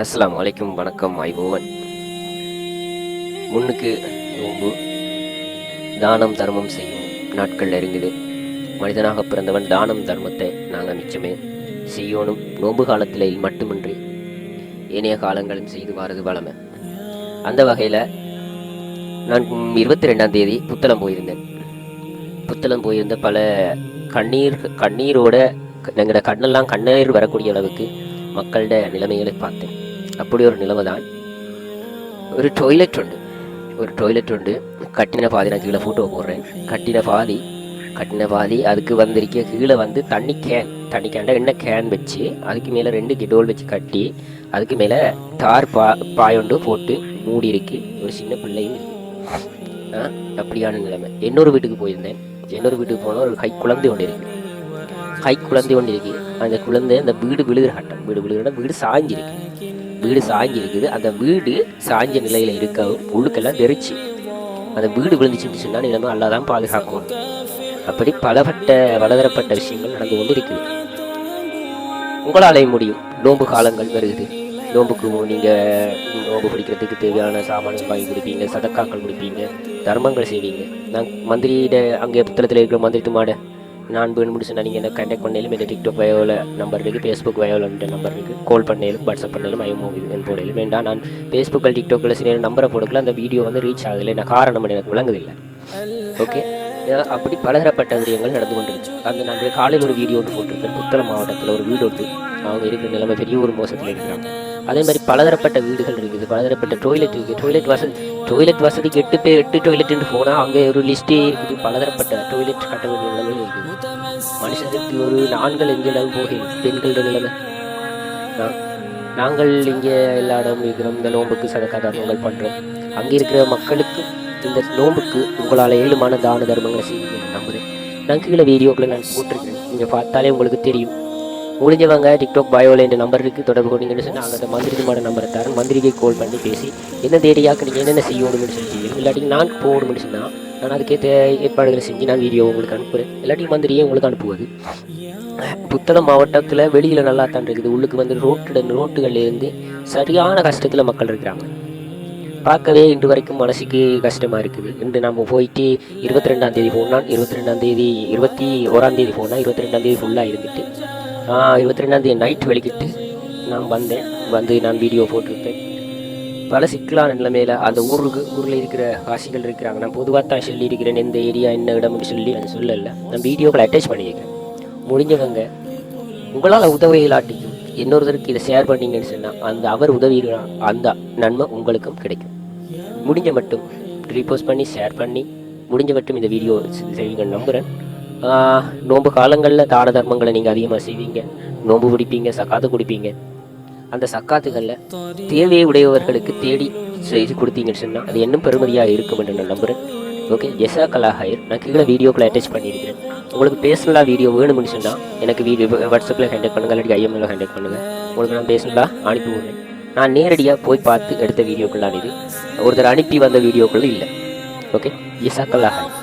அஸ்ஸலாமு அலைக்கும். வணக்கம். ஐபோவன் முன்னுக்கு நோம்பு தானம் தர்மம் செய்யும் நாட்கள் நெருங்குது. மனிதனாக பிறந்தவன் தானம் தர்மத்தை நாங்கள் மிச்சமே செய்யணும். நோன்பு காலத்தில் மட்டுமின்றி ஏனைய காலங்களும் செய்து வாரது வளமை. அந்த வகையில் நான் 22ஆம் தேதி புத்தளம் போயிருந்த பல கண்ணீரோட எங்களோட கண்ணெல்லாம் கண்ணீர் வரக்கூடிய அளவுக்கு மக்களோட நிலைமைகளை பார்த்தேன். அப்படி ஒரு நிலைமை தான். ஒரு டொய்லெட் உண்டு. கட்டின பாதி நான் கீழே ஃபோட்டோ போடுறேன். கட்டின பாதி அதுக்கு வந்திருக்க கீழே வந்து தண்ணி கேன்டா எண்ணெய் கேன் வச்சு அதுக்கு மேலே 2 கிடோல் வச்சு கட்டி அதுக்கு மேலே தார் பாயொண்டு போட்டு மூடி இருக்கு. ஒரு சின்ன பிள்ளையும் இருக்கு. அப்படியான நிலைமை. இன்னொரு வீட்டுக்கு போயிருந்தேன். போனால் ஒரு கை குழந்தை ஒன்று இருக்கு. அந்த குழந்தை அந்த வீடு விழுகிற வீடு சாஞ்சிருக்குது. அந்த வீடு சாஞ்ச நிலையில இருக்கவும் உள்ளுக்கெல்லாம் தெரிச்சு அந்த வீடு விழுந்துச்சுன்னு சொன்னா நிலைமை அல்லாதான் பாதுகாக்கணும். அப்படி பலதரப்பட்ட விஷயங்கள் நடந்து கொண்டு இருக்குது. உங்களாலே முடியும். நோன்பு காலங்கள் வருகிறது. நோன்புக்கு நீங்க நோன்பு பிடிக்கிறதுக்கு தேவையான சாமான்கள் வாங்கி கொடுப்பீங்க, சதக்காக்கள் கொடுப்பீங்க, தர்மங்கள் செய்வீங்க. நான் மந்திரியிட அங்கே புத்தகத்தில் இருக்கிற மந்திரி துமாட நான் வேணும்னு சொன்னால் நீங்கள் என்ன கான்டாக்ட் பண்ணாலும் இந்த டிக்டாக் பயோவில் நம்பர் இருக்குது, ஃபேஸ்புக் பயோவில் நம்பர் இருக்குது. கால் பண்ணாலும் வாட்ஸ்அப் பண்ணாலும் ஐமோவின் போடலும் வேண்டாம். நான் ஃபேஸ்புக்கில் டிக்டாக்கில் சில நம்பரை போடக்கல அந்த வீடியோ வந்து ரீச் ஆகலை. என்ன காரணம் எனக்கு விளங்குதில்லை. ஓகே, அப்படி பலதரப்பட்ட விடயங்கள் நடந்து கொண்டிருச்சு. அந்த நான் காலையில் ஒரு வீடியோ ஒன்று போட்டிருக்கேன். புத்தளம் மாவட்டத்தில் ஒரு வீடு ஒன்று அவங்க இருக்கிற நிலைமை பெரிய ஒரு மோசத்தில் இருக்கிறாங்க. அதே மாதிரி பலதரப்பட்ட வீடுகள் இருக்குது, பலதரப்பட்ட டொய்லெட் இருக்குது. டொய்லெட் வசதிக்கு 8 டொய்லெட்டுன்னு போனால் அங்கே ஒரு லிஸ்டே இருக்குது. பலதரப்பட்ட டொய்லெட் கட்ட வேண்டிய நிலைமை இருக்குது. மனுஷனுக்கு ஒரு ஆண்கள் எங்கே இடம் போகிறோம், பெண்களோட நிலைமை. நாங்கள் இங்கே எல்லா இடமும் இருக்கிறோம். இந்த நோம்புக்கு சதக்கா தர்மங்கள் பண்ணுறோம். அங்கே இருக்கிற மக்களுக்கு இந்த நோம்புக்கு உங்களால் ஏழுமான தான தர்மங்களை செய்வீங்க நம்புகிறேன். நான் கீழே வீடியோக்களை நான் போட்டிருக்கிறேன். நீங்கள் பார்த்தாலே உங்களுக்கு தெரியும். முடிஞ்சவங்க டிக்டாக் பயோவில் என்ற நம்பர் இருக்குது, தொடர்பு கொண்டீங்கன்னு சொன்னால் அந்த மந்திரிமான நம்பரை தரேன். மந்திரிக்கு கால் பண்ணி பேசி என்ன ஏரியாவுக்கு நீங்கள் என்னென்ன செய்யணும்னு சொல்லி இல்லாட்டி நான் போகணும்னு சொன்னால் நான் அதுக்கேற்ற ஏற்பாடுகளை செஞ்சு நான் வீடியோ உங்களுக்கு அனுப்புகிறேன். இல்லாட்டி மந்திரியே உங்களுக்கு அனுப்புவது. புத்தளம் மாவட்டத்தில் வெளியில் நல்லா தான் இருக்குது. உள்ளுக்கு வந்து ரோட்டுகள்லேருந்து சரியான கஷ்டத்தில் மக்கள் இருக்கிறாங்க. பார்க்கவே இன்று வரைக்கும் மனசுக்கு கஷ்டமாக இருக்குது. இன்று நம்ம போயிட்டு 22ஆம் தேதி போனால் 21ஆம் தேதி போனால் 22ஆம் தேதி ஃபுல்லாக இருந்துட்டு 22ஆம் தேதி நைட் வெளிக்கிட்டு நான் வந்து நான் வீடியோ போட்டிருப்பேன். பல சிக்கலான நிலைமையில் அந்த ஊரில் இருக்கிற வாசிகள் இருக்கிறாங்க. நான் பொதுவாக தான் சொல்லியிருக்கிறேன் எந்த ஏரியா என்ன இடம்னு சொல்லி அது சொல்லலை. நான் வீடியோக்களை அட்டாச் பண்ணியிருக்கிறேன். முடிஞ்சவங்க உங்களால் உதவியிலாட்டிக்கும் இன்னொருத்தருக்கு இதை ஷேர் பண்ணிங்கன்னு சொன்னால் அந்த அவர் உதவிகிறார், அந்த நன்மை உங்களுக்கும் கிடைக்கும். முடிஞ்ச மட்டும் ரீபோஸ்ட் பண்ணி ஷேர் பண்ணி முடிஞ்ச மட்டும் இந்த வீடியோ செய்வீங்கன்னு நம்புகிறேன். நோன்பு காலங்களில் தான தர்மங்களை நீங்கள் அதிகமாக செய்வீங்க. நோன்பு பிடிப்பீங்க, சக்காத்து கொடுப்பீங்க. அந்த சக்காத்துகளில் தேவையை உடையவர்களுக்கு தேடி செய்து கொடுத்தீங்கன்னு சொன்னால் அது இன்னும் பெருமதியாக இருக்கும் என்று நான் நம்புகிறேன். ஓகே, ஜஸாக்கல்லா ஹைர். நான் கீழே வீடியோக்களை அட்டாச் பண்ணியிருக்கிறேன். உங்களுக்கு பேர்சனலாக வீடியோ வேணும்னு சொன்னால் எனக்கு வாட்ஸ்அப்பில் கான்டாக்ட் பண்ணுங்கள், இல்லாட்டி ஐஎம்எல்ல கான்டாக்ட் பண்ணுங்கள். உங்களுக்கு நான் பேர்சனலாக அனுப்பி விடுறேன். நான் நேரடியாக போய் பார்த்து எடுத்த வீடியோக்கள்லாம் இது ஒருத்தர் அனுப்பி வந்த வீடியோக்கள் இல்லை. ஓகே, ஜஸாக்கல்லா ஹைர்.